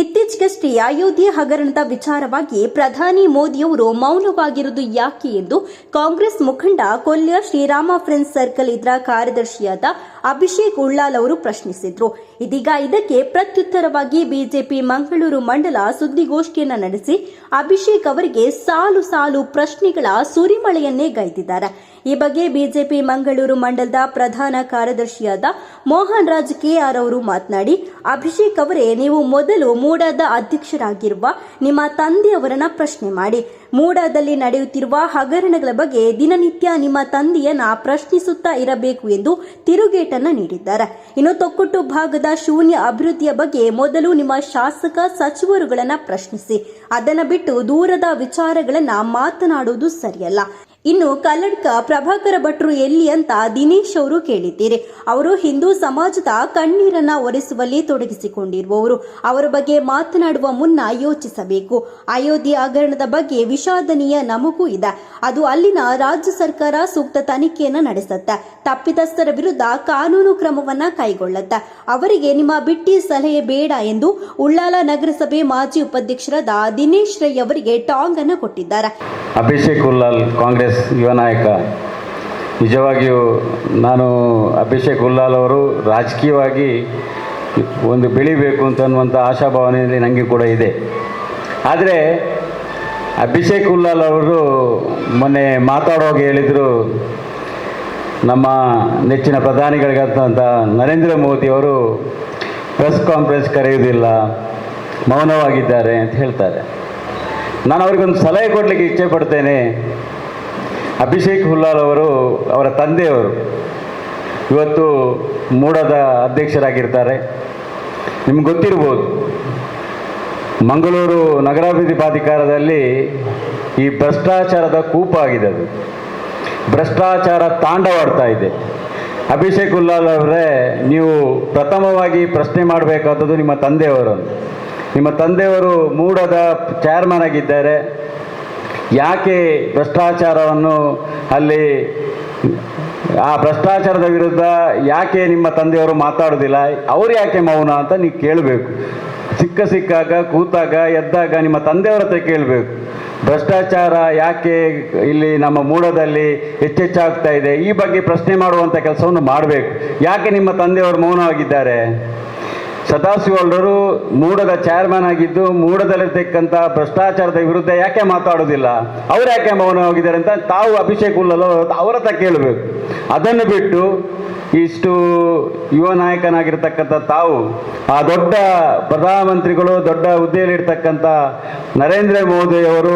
ಇತ್ತೀಚೆಗಷ್ಟೇ ಅಯೋಧ್ಯೆ ಹಗರಣದ ವಿಚಾರವಾಗಿ ಪ್ರಧಾನಿ ಮೋದಿಯವರು ಮೌನವಾಗಿರುವುದು ಯಾಕೆ ಎಂದು ಕಾಂಗ್ರೆಸ್ ಮುಖಂಡ ಕೊಲ್ಯ ಶ್ರೀರಾಮ ಫ್ರೆಂಡ್ಸ್ ಸರ್ಕಲ್ ಇದರ ಕಾರ್ಯದರ್ಶಿಯಾದ ಅಭಿಷೇಕ್ ಉಳ್ಳಾಲ್ ಅವರು ಪ್ರಶ್ನಿಸಿದ್ರು. ಇದೀಗ ಇದಕ್ಕೆ ಪ್ರತ್ಯುತ್ತರವಾಗಿ ಬಿಜೆಪಿ ಮಂಗಳೂರು ಮಂಡಲ ಸುದ್ದಿಗೋಷ್ಠಿಯನ್ನ ನಡೆಸಿ ಅಭಿಷೇಕ್ ಅವರಿಗೆ ಸಾಲು ಸಾಲು ಪ್ರಶ್ನೆಗಳ ಸುರಿಮಳೆಯನ್ನೇ ಗೈದಿದ್ದಾರೆ. ಈ ಬಗ್ಗೆ ಬಿಜೆಪಿ ಮಂಗಳೂರು ಮಂಡಲದ ಪ್ರಧಾನ ಕಾರ್ಯದರ್ಶಿಯಾದ ಮೋಹನ್ ರಾಜ್ ಕೆಆರ್ ಅವರು ಮಾತನಾಡಿ, ಅಭಿಷೇಕ್ ಅವರೇ, ನೀವು ಮೊದಲು ಮೂಡಾದ ಅಧ್ಯಕ್ಷರಾಗಿರುವ ನಿಮ್ಮ ತಂದೆಯವರನ್ನ ಪ್ರಶ್ನೆ ಮಾಡಿ. ಮೂಡಾದಲ್ಲಿ ನಡೆಯುತ್ತಿರುವ ಹಗರಣಗಳ ಬಗ್ಗೆ ದಿನನಿತ್ಯ ನಿಮ್ಮ ತಂದೆಯನ್ನ ಪ್ರಶ್ನಿಸುತ್ತಾ ಇರಬೇಕು ಎಂದು ತಿರುಗೇಟನ್ನ ನೀಡಿದ್ದಾರೆ. ಇನ್ನು ತೊಕ್ಕೊಟ್ಟು ಭಾಗದ ಶೂನ್ಯ ಅಭಿವೃದ್ಧಿಯ ಬಗ್ಗೆ ಮೊದಲು ನಿಮ್ಮ ಶಾಸಕ ಸಚಿವರುಗಳನ್ನ ಪ್ರಶ್ನಿಸಿ. ಅದನ್ನ ಬಿಟ್ಟು ದೂರದ ವಿಚಾರಗಳನ್ನ ಮಾತನಾಡುವುದು ಸರಿಯಲ್ಲ. ಇನ್ನು ಕಲ್ಲಡ್ಕ ಪ್ರಭಾಕರ ಭಟ್ರು ಎಲ್ಲಿ ಅಂತ ದಿನೇಶ್ ಅವರು ಕೇಳಿದ್ದೀರಿ. ಅವರು ಹಿಂದೂ ಸಮಾಜದ ಕಣ್ಣೀರನ್ನ ಒರೆಸುವಲ್ಲಿ ತೊಡಗಿಸಿಕೊಂಡಿರುವವರು. ಅವರ ಬಗ್ಗೆ ಮಾತನಾಡುವ ಮುನ್ನ ಯೋಚಿಸಬೇಕು. ಅಯೋಧ್ಯೆ ಹಗರಣದ ಬಗ್ಗೆ ವಿಷಾದನೀಯ ನಮಗೂ ಇದೆ. ಅದು ಅಲ್ಲಿನ ರಾಜ್ಯ ಸರ್ಕಾರ ಸೂಕ್ತ ತನಿಖೆಯನ್ನ ನಡೆಸುತ್ತೆ. ತಪ್ಪಿತಸ್ಥರ ವಿರುದ್ಧ ಕಾನೂನು ಕ್ರಮವನ್ನ ಕೈಗೊಳ್ಳುತ್ತೆ. ಅವರಿಗೆ ನಿಮ್ಮ ಬಿಟ್ಟಿ ಸಲಹೆ ಬೇಡ ಎಂದು ಉಳ್ಳಾಲ ನಗರಸಭೆ ಮಾಜಿ ಉಪಾಧ್ಯಕ್ಷರಾದ ದಿನೇಶ್ ರೈ ಅವರಿಗೆ ಟಾಂಗ್ ಅನ್ನು ಕೊಟ್ಟಿದ್ದಾರೆ. ಅಭಿಷೇಕ್ ಉಳ್ಳಾಲ್, ಕಾಂಗ್ರೆಸ್ ಯುವ ನಾಯಕ. ನಿಜವಾಗಿಯೂ ನಾನು ಅಭಿಷೇಕ್ ಉಳ್ಳಾಲ್ ಅವರು ರಾಜಕೀಯವಾಗಿ ಒಂದು ಬೆಳಿಬೇಕು ಅಂತನ್ನುವಂಥ ಆಶಾಭಾವನೆಯಲ್ಲಿ ನನಗೆ ಕೂಡ ಇದೆ. ಆದರೆ ಅಭಿಷೇಕ್ ಉಳ್ಳಾಲ್ ಅವರು ಮೊನ್ನೆ ಮಾತಾಡುವಾಗ ಹೇಳಿದರು, ನಮ್ಮ ನೆಚ್ಚಿನ ಪ್ರಧಾನಿಗಳಿಗಾದಂಥ ನರೇಂದ್ರ ಮೋದಿ ಅವರು ಪ್ರೆಸ್ ಕಾನ್ಫರೆನ್ಸ್ ಕರೆಯುವುದಿಲ್ಲ, ಮೌನವಾಗಿದ್ದಾರೆ ಅಂತ ಹೇಳ್ತಾರೆ. ನಾನು ಅವರಿಗೊಂದು ಸಲಹೆ ಕೊಡಲಿಕ್ಕೆ ಇಚ್ಛೆ ಪಡ್ತೇನೆ. ಅಭಿಷೇಕ್ ಉಳ್ಳಾಲ್ ಅವರು, ಅವರ ತಂದೆಯವರು ಇವತ್ತು ಮೂಡದ ಅಧ್ಯಕ್ಷರಾಗಿರ್ತಾರೆ. ನಿಮ್ಗೆ ಗೊತ್ತಿರ್ಬೋದು, ಮಂಗಳೂರು ನಗರಾಭಿವೃದ್ಧಿ ಪ್ರಾಧಿಕಾರದಲ್ಲಿ ಈ ಭ್ರಷ್ಟಾಚಾರದ ಕೂಪ ಆಗಿದೆ. ಅದು ಭ್ರಷ್ಟಾಚಾರ ತಾಂಡವಾಡ್ತಾ ಇದೆ. ಅಭಿಷೇಕ್ ಉಳ್ಳಾಲ್ ಅವರೇ, ನೀವು ಪ್ರಥಮವಾಗಿ ಪ್ರಶ್ನೆ ಮಾಡಬೇಕಾದದ್ದು ನಿಮ್ಮ ತಂದೆಯವರನ್ನು. ನಿಮ್ಮ ತಂದೆಯವರು ಮೂಡದ ಚೇರ್ಮನ್ ಆಗಿದ್ದಾರೆ. ಯಾಕೆ ಭ್ರಷ್ಟಾಚಾರವನ್ನು ಅಲ್ಲಿ ಆ ಭ್ರಷ್ಟಾಚಾರದ ವಿರುದ್ಧ ಯಾಕೆ ನಿಮ್ಮ ತಂದೆಯವರು ಮಾತಾಡೋದಿಲ್ಲ, ಅವರು ಯಾಕೆ ಮೌನ ಅಂತ ನೀವು ಕೇಳಬೇಕು. ಸಿಕ್ಕಾಗ ಕೂತಾಗ ಎದ್ದಾಗ ನಿಮ್ಮ ತಂದೆಯವರ ಹತ್ರ ಕೇಳಬೇಕು. ಭ್ರಷ್ಟಾಚಾರ ಯಾಕೆ ಇಲ್ಲಿ ನಮ್ಮ ಮೂಡದಲ್ಲಿ ಹೆಚ್ಚೆಚ್ಚಾಗ್ತಾ ಇದೆ, ಈ ಬಗ್ಗೆ ಪ್ರಶ್ನೆ ಮಾಡುವಂಥ ಕೆಲಸವನ್ನು ಮಾಡಬೇಕು. ಯಾಕೆ ನಿಮ್ಮ ತಂದೆಯವರು ಮೌನವಾಗಿದ್ದಾರೆ? ಸದಾಶಿವರವರು ಮೂಡದ ಚೇರ್ಮನ್ ಆಗಿದ್ದು ಮೂಡದಲ್ಲಿರ್ತಕ್ಕಂಥ ಭ್ರಷ್ಟಾಚಾರದ ವಿರುದ್ಧ ಯಾಕೆ ಮಾತಾಡೋದಿಲ್ಲ, ಅವ್ರು ಯಾಕೆ ಮೌನವಾಗಿದ್ದಾರೆ ಅಂತ ತಾವು ಅಭಿಷೇಕ್ ಉಳ್ಳಾಲ್ ಅವರ ಹತ್ರ ಕೇಳಬೇಕು. ಅದನ್ನು ಬಿಟ್ಟು ಇಷ್ಟು ಯುವ ನಾಯಕನಾಗಿರ್ತಕ್ಕಂಥ ತಾವು ಆ ದೊಡ್ಡ ಪ್ರಧಾನಮಂತ್ರಿಗಳು, ದೊಡ್ಡ ಹುದ್ದೆಯಲ್ಲಿರ್ತಕ್ಕಂಥ ನರೇಂದ್ರ ಮೋದಿ ಅವರು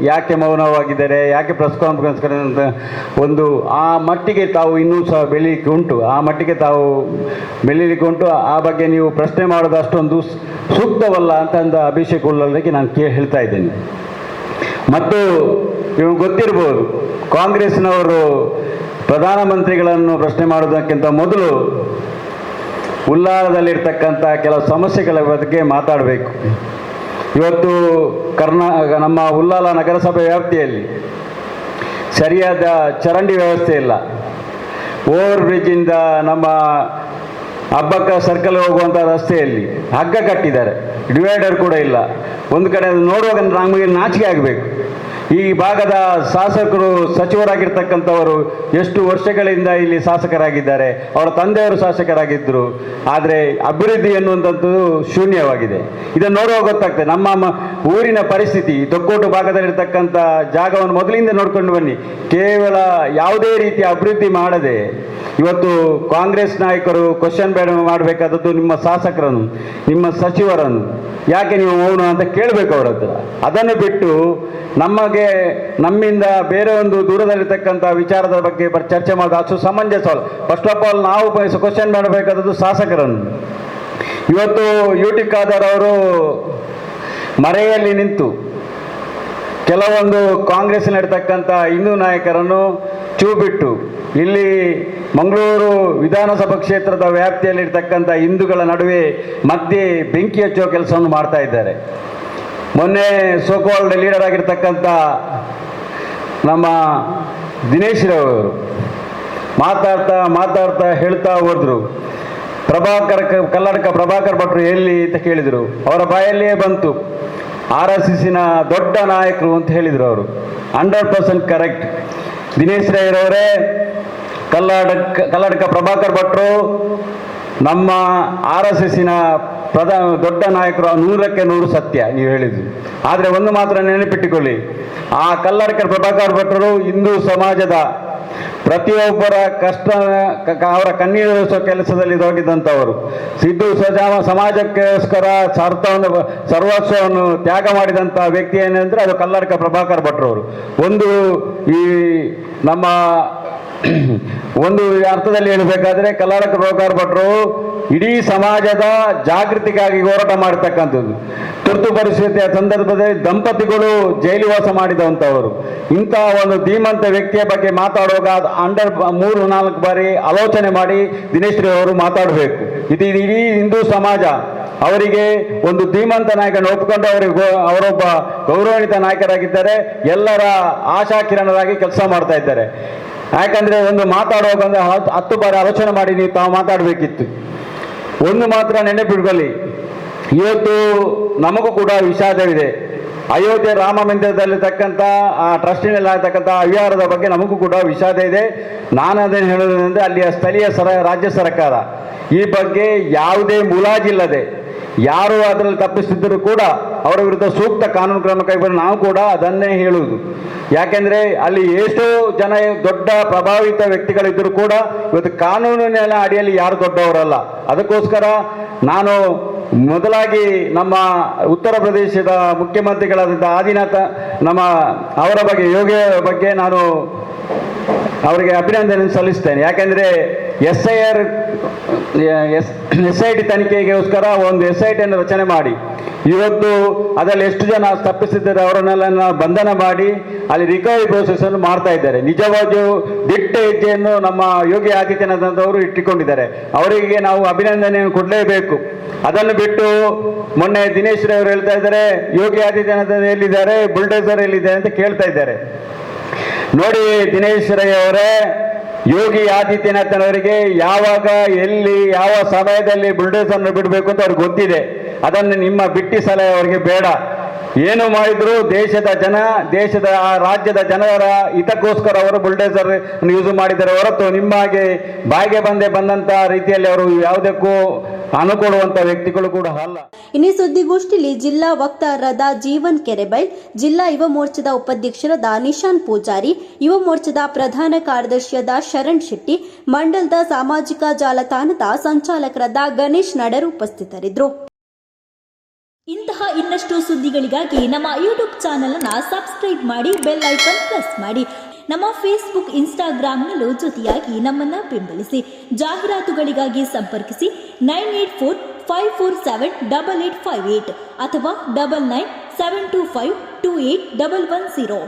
ಯಾಕೆ ಮೌನವಾಗಿದ್ದಾರೆ, ಯಾಕೆ ಪ್ರೆಸ್ ಕಾನ್ಫರೆನ್ಸ್ ಅಂತ ಒಂದು ಆ ಮಟ್ಟಿಗೆ ತಾವು ಇನ್ನೂ ಸಹ ಬೆಳೀಲಿಕ್ಕೆ ಉಂಟು. ಆ ಮಟ್ಟಿಗೆ ತಾವು ಬೆಳೀಲಿಕ್ಕೆ ಉಂಟು. ಆ ಬಗ್ಗೆ ನೀವು ಪ್ರಶ್ನೆ ಮಾಡೋದು ಅಷ್ಟೊಂದು ಸೂಕ್ತವಲ್ಲ ಅಂತ ಅಭಿಷೇಕ್ ಉಳ್ಳಾಲ್ಗೆ ನಾನು ಹೇಳ್ತಾ ಇದ್ದೇನೆ. ಮತ್ತು ಇವು ಗೊತ್ತಿರ್ಬೋದು, ಕಾಂಗ್ರೆಸ್ನವರು ಪ್ರಧಾನಮಂತ್ರಿಗಳನ್ನು ಪ್ರಶ್ನೆ ಮಾಡೋದಕ್ಕಿಂತ ಮೊದಲು ಉಳ್ಳಾಲದಲ್ಲಿರ್ತಕ್ಕಂಥ ಕೆಲವು ಸಮಸ್ಯೆಗಳ ಬಗ್ಗೆ ಮಾತಾಡಬೇಕು. ಇವತ್ತು ನಮ್ಮ ಉಳ್ಳಾಲ ನಗರಸಭೆ ವ್ಯಾಪ್ತಿಯಲ್ಲಿ ಸರಿಯಾದ ಚರಂಡಿ ವ್ಯವಸ್ಥೆ ಇಲ್ಲ. ಓವರ್ ಬ್ರಿಡ್ಜಿಂದ ನಮ್ಮ ಹಬ್ಬಕ್ಕ ಸರ್ಕಲ್ ಹೋಗುವಂಥ ರಸ್ತೆಯಲ್ಲಿ ಹಗ್ಗ ಕಟ್ಟಿದ್ದಾರೆ, ಡಿವೈಡರ್ ಕೂಡ ಇಲ್ಲ. ಒಂದು ಕಡೆ ನೋಡುವಾಗ ನಮಗೆ ನಾಚಿಕೆ ಆಗಬೇಕು. ಈ ಭಾಗದ ಶಾಸಕರು, ಸಚಿವರಾಗಿರ್ತಕ್ಕಂಥವರು ಎಷ್ಟು ವರ್ಷಗಳಿಂದ ಇಲ್ಲಿ ಶಾಸಕರಾಗಿದ್ದಾರೆ, ಅವರ ತಂದೆಯವರು ಶಾಸಕರಾಗಿದ್ದರು. ಆದರೆ ಅಭಿವೃದ್ಧಿ ಎನ್ನುವಂಥದ್ದು ಶೂನ್ಯವಾಗಿದೆ. ಇದನ್ನು ನೋಡುವಾಗ ಗೊತ್ತಾಗ್ತದೆ ನಮ್ಮ ಊರಿನ ಪರಿಸ್ಥಿತಿ. ತೊಕ್ಕೋಟು ಭಾಗದಲ್ಲಿರ್ತಕ್ಕಂಥ ಜಾಗವನ್ನು ಮೊದಲಿಂದ ನೋಡ್ಕೊಂಡು ಬನ್ನಿ. ಕೇವಲ ಯಾವುದೇ ರೀತಿಯ ಅಭಿವೃದ್ಧಿ ಮಾಡದೆ ಇವತ್ತು ಕಾಂಗ್ರೆಸ್ ನಾಯಕರು ಕ್ವಶನ್ ಬೇಡ ಮಾಡಬೇಕಾದದ್ದು ನಿಮ್ಮ ಶಾಸಕರನ್ನು, ನಿಮ್ಮ ಸಚಿವರನ್ನು. ಯಾಕೆ ನೀವು ಮೌನ ಅಂತ ಕೇಳಬೇಕು ಅವರ ಹತ್ರ. ಅದನ್ನು ಬಿಟ್ಟು ನಮ್ಮಿಂದ ಬೇರೆ ಒಂದು ದೂರದಲ್ಲಿರ್ತಕ್ಕಂಥ ವಿಚಾರದ ಬಗ್ಗೆ ಚರ್ಚೆ ಮಾಡೋದು ಅಷ್ಟು ಸಮಂಜಸವಲ್ಲ. ಫಸ್ಟ್ ಆಫ್ ಆಲ್ ನಾವು ಕ್ವಶನ್ ಮಾಡಬೇಕಾದದ್ದು ಶಾಸಕರನ್ನು. ಇವತ್ತು ಯುಟಿ ಖಾದರ್ ಅವರು ಮರೆಯಲ್ಲಿ ನಿಂತು ಕೆಲವೊಂದು ಕಾಂಗ್ರೆಸ್ನಲ್ಲಿರ್ತಕ್ಕಂಥ ಹಿಂದೂ ನಾಯಕರನ್ನು ಬಿಟ್ಟು ಇಲ್ಲಿ ಮಂಗಳೂರು ವಿಧಾನಸಭಾ ಕ್ಷೇತ್ರದ ವ್ಯಾಪ್ತಿಯಲ್ಲಿರ್ತಕ್ಕಂಥ ಹಿಂದೂಗಳ ನಡುವೆ ಮಧ್ಯೆ ಬೆಂಕಿ ಹಚ್ಚುವ ಕೆಲಸವನ್ನು ಮಾಡ್ತಾ ಇದ್ದಾರೆ. ಮೊನ್ನೆ ಸೋಕಾಲ್ಡ್ ಲೀಡರ್ ಆಗಿರ್ತಕ್ಕಂಥ ನಮ್ಮ ದಿನೇಶ್ ರವರು ಮಾತಾಡ್ತಾ ಹೇಳ್ತಾ ಹೋದ್ರು, ಕಲ್ಲಡ್ಕ ಪ್ರಭಾಕರ್ ಭಟ್ರು ಎಲ್ಲಿ ಅಂತ ಕೇಳಿದರು. ಅವರ ಬಾಯಲ್ಲಿಯೇ ಬಂತು, RSSನ ದೊಡ್ಡ ನಾಯಕರು ಅಂತ ಹೇಳಿದರು. ಅವರು 100% ಕರೆಕ್ಟ್. ದಿನೇಶ್ ರೈರವರೇ, ಕಲ್ಲಡ್ಕ ಪ್ರಭಾಕರ್ ಭಟ್ರು ನಮ್ಮ RSSನ ದೊಡ್ಡ ನಾಯಕರು, 100ಕ್ಕೆ 100 ಸತ್ಯ ನೀವು ಹೇಳಿದ್ದು. ಆದರೆ ಒಂದು ಮಾತ್ರ ನೆನಪಿಟ್ಟುಕೊಳ್ಳಿ, ಆ ಕಲ್ಲಡ್ಕ ಪ್ರಭಾಕರ್ ಭಟ್ರು ಹಿಂದೂ ಸಮಾಜದ ಪ್ರತಿಯೊಬ್ಬರ ಕಷ್ಟ ಅವರ ಕಣ್ಣೀರು ಕೆಲಸದಲ್ಲಿ ತೊಡಗಿದಂಥವರು. ಹಿಂದೂ ಸಮಾಜಕ್ಕೋಸ್ಕರ ಸರ್ವಸ್ವವನ್ನು ತ್ಯಾಗ ಮಾಡಿದಂಥ ವ್ಯಕ್ತಿ ಏನಂದರೆ ಅದು ಕಲ್ಲಡ್ಕ ಪ್ರಭಾಕರ್ ಭಟ್ರವರು. ಈ ನಮ್ಮ ಒಂದು ಅರ್ಥದಲ್ಲಿ ಹೇಳಬೇಕಾದ್ರೆ ಕಲ್ಲಡ್ಕ ಪ್ರಭಾಕರ್ ಭಟ್ರು ಇಡೀ ಸಮಾಜದ ಜಾಗೃತಿಗಾಗಿ ಹೋರಾಟ ಮಾಡತಕ್ಕಂಥದ್ದು. ತುರ್ತು ಪರಿಸ್ಥಿತಿಯ ಸಂದರ್ಭದಲ್ಲಿ ದಂಪತಿಗಳು ಜೈಲುವಾಸ ಮಾಡಿದಂಥವರು. ಇಂತಹ ಒಂದು ಧೀಮಂತ ವ್ಯಕ್ತಿಯ ಬಗ್ಗೆ ಮಾತಾಡುವಾಗ 3-4 ಬಾರಿ ಆಲೋಚನೆ ಮಾಡಿ ದಿನೇಶ್ ಅವರು ಮಾತಾಡಬೇಕು. ಇದು ಇಡೀ ಹಿಂದೂ ಸಮಾಜ ಅವರಿಗೆ ಒಂದು ಧೀಮಂತ ನಾಯಕನ ಒಪ್ಪಿಕೊಂಡು ಅವರೊಬ್ಬ ಗೌರವಾನ್ವಿತ ನಾಯಕರಾಗಿದ್ದಾರೆ. ಎಲ್ಲರ ಆಶಾಕಿರಣರಾಗಿ ಕೆಲಸ ಮಾಡ್ತಾ ಇದ್ದಾರೆ. ಯಾಕಂದರೆ ಒಂದು ಮಾತಾಡುವಾಗ 10 ಬಾರಿ ಆಲೋಚನೆ ಮಾಡಿ ನೀವು ತಾವು ಮಾತಾಡಬೇಕಿತ್ತು. ಒಂದು ಮಾತ್ರ ನೆನಪಿಟ್ಕೊಳ್ಳಿ, ಇವತ್ತು ನಮಗೂ ಕೂಡ ವಿಷಾದವಿದೆ. ಅಯೋಧ್ಯೆ ರಾಮ ಮಂದಿರದಲ್ಲಿರ್ತಕ್ಕಂಥ ಆ ಟ್ರಸ್ಟಿನಲ್ಲಿ ಆಗ್ತಕ್ಕಂಥ ಅವ್ಯವಹಾರದ ಬಗ್ಗೆ ನಮಗೂ ಕೂಡ ವಿಷಾದ ಇದೆ. ನಾನು ಅದನ್ನು ಹೇಳೋದಂದರೆ ಅಲ್ಲಿಯ ಸ್ಥಳೀಯ ರಾಜ್ಯ ಸರ್ಕಾರ ಈ ಬಗ್ಗೆ ಯಾವುದೇ ಮುಲಾಜಿಲ್ಲದೆ ಯಾರು ಅದರಲ್ಲಿ ತಪ್ಪಿಸಿದ್ದರೂ ಕೂಡ ಅವರ ವಿರುದ್ಧ ಸೂಕ್ತ ಕಾನೂನು ಕ್ರಮ ಕೈಗೊಂಡು ನಾವು ಕೂಡ ಅದನ್ನೇ ಹೇಳುವುದು. ಯಾಕೆಂದರೆ ಅಲ್ಲಿ ಎಷ್ಟೋ ಜನ ದೊಡ್ಡ ಪ್ರಭಾವಿತ ವ್ಯಕ್ತಿಗಳಿದ್ದರೂ ಕೂಡ ಇವತ್ತು ಕಾನೂನಿನ ಅಡಿಯಲ್ಲಿ ಯಾರು ದೊಡ್ಡವರಲ್ಲ. ಅದಕ್ಕೋಸ್ಕರ ನಾನು ಮೊದಲಾಗಿ ನಮ್ಮ ಉತ್ತರ ಪ್ರದೇಶದ ಮುಖ್ಯಮಂತ್ರಿಗಳಾದಂಥ ಆದಿನಾಥ ಅವರ ಬಗ್ಗೆ ಯೋಗಿ ಬಗ್ಗೆ ನಾನು ಅವರಿಗೆ ಅಭಿನಂದನೆ ಸಲ್ಲಿಸ್ತೇನೆ. ಯಾಕೆಂದರೆ SIT ತನಿಖೆಗೋಸ್ಕರ ಒಂದು SITಯನ್ನು ರಚನೆ ಮಾಡಿ ಇವತ್ತು ಅದರಲ್ಲಿ ಎಷ್ಟು ಜನ ತಪ್ಪಿಸಿದ್ದಾರೆ ಅವರನ್ನೆಲ್ಲ ಬಂಧನ ಮಾಡಿ ಅಲ್ಲಿ ರಿಕವರಿ ಪ್ರೋಸೆಸ್ ಅನ್ನು ಮಾಡ್ತಾ ಇದ್ದಾರೆ. ನಿಜವಾಗಿಯೂ ದಿಟ್ಟ ಹೆಜ್ಜೆಯನ್ನು ನಮ್ಮ ಯೋಗಿ ಆದಿತ್ಯನಾಥ್ ಅವರು ಇಟ್ಟುಕೊಂಡಿದ್ದಾರೆ. ಅವರಿಗೆ ನಾವು ಅಭಿನಂದನೆಯನ್ನು ಕೊಡಲೇಬೇಕು. ಅದನ್ನು ಬಿಟ್ಟು ಮೊನ್ನೆ ದಿನೇಶ್ ಅವರು ಹೇಳ್ತಾ ಇದ್ದಾರೆ ಯೋಗಿ ಆದಿತ್ಯನಾಥ್ ಎಲ್ಲಿದ್ದಾರೆ, ಬುಲ್ಡೇಸರ್ ಎಲ್ಲಿದ್ದಾರೆ ಅಂತ ಕೇಳ್ತಾ ಇದ್ದಾರೆ. ನೋಡಿ ದಿನೇಶ್ ರೈ ಅವರೇ, ಯೋಗಿ ಆದಿತ್ಯನಾಥ್ನವರಿಗೆ ಯಾವಾಗ ಎಲ್ಲಿ ಯಾವ ಸಮಯದಲ್ಲಿ ಬುಲ್ಡೇಸರ್ನ ಬಿಡಬೇಕು ಅಂತ ಅವ್ರಿಗೆ ಗೊತ್ತಿದೆ. ಅದನ್ನು ನಿಮ್ಮ ಬಿಟ್ಟಿ ಸಲಹೆ ಅವರಿಗೆ ಬೇಡ. ಏನು ಮಾಡಿದ್ರು ದೇಶದ ಆ ರಾಜ್ಯದ ಜನರ ಹಿತಕ್ಕೋಸ್ಕರ ಅವರು ಬುಲ್ಡೇಸರ್ ಯೂಸ್ ಮಾಡಿದ್ದಾರೆ ಹೊರತು ನಿಮ್ಮ ಹಾಗೆ ಬಾಯಿಗೆ ಬಂದಂತ ರೀತಿಯಲ್ಲಿ ಅವರು ಯಾವುದಕ್ಕೂ ಅನುಕೊಡುವಂತ ವ್ಯಕ್ತಿಗಳು ಕೂಡ ಅಲ್ಲ. ಇನ್ನು ಸುದ್ದಿಗೋಷ್ಠಿಯಲ್ಲಿ ಜಿಲ್ಲಾ ವಕ್ತಾರರಾದ ಜೀವನ್ ಕೆರೆಬೈಲ್, ಜಿಲ್ಲಾ ಯುವ ಮೋರ್ಚಾದ ಉಪಾಧ್ಯಕ್ಷರಾದ ನಿಶಾನ್ ಪೂಜಾರಿ, ಯುವ ಮೋರ್ಚಾದ ಪ್ರಧಾನ ಕಾರ್ಯದರ್ಶಿಯಾದ ಶರಣ್ ಶೆಟ್ಟಿ, ಮಂಡಲದ ಸಾಮಾಜಿಕ ಜಾಲತಾಣದ ಸಂಚಾಲಕರಾದ ಗಣೇಶ್ ನಡರ್ ಉಪಸ್ಥಿತರಿದ್ದರು. ಇಂತಹ ಇನ್ನಷ್ಟು ಸುದ್ದಿಗಳಿಗಾಗಿ ನಮ್ಮ ಯೂಟ್ಯೂಬ್ ಚಾನೆಲ್ ಅನ್ನು ಸಬ್ಸ್ಕ್ರೈಬ್ ಮಾಡಿ, ಬೆಲ್ ಐಕಾನ್ ಪ್ರೆಸ್ ಮಾಡಿ. ನಮ್ಮ ಫೇಸ್ಬುಕ್, ಇನ್ಸ್ಟಾಗ್ರಾಂನಲ್ಲೂ ಜೊತೆಯಾಗಿ ನಮ್ಮನ್ನು ಬೆಂಬಲಿಸಿ. ಜಾಹೀರಾತುಗಳಿಗಾಗಿ ಸಂಪರ್ಕಿಸಿ 9845478858 ಅಥವಾ 9972528110.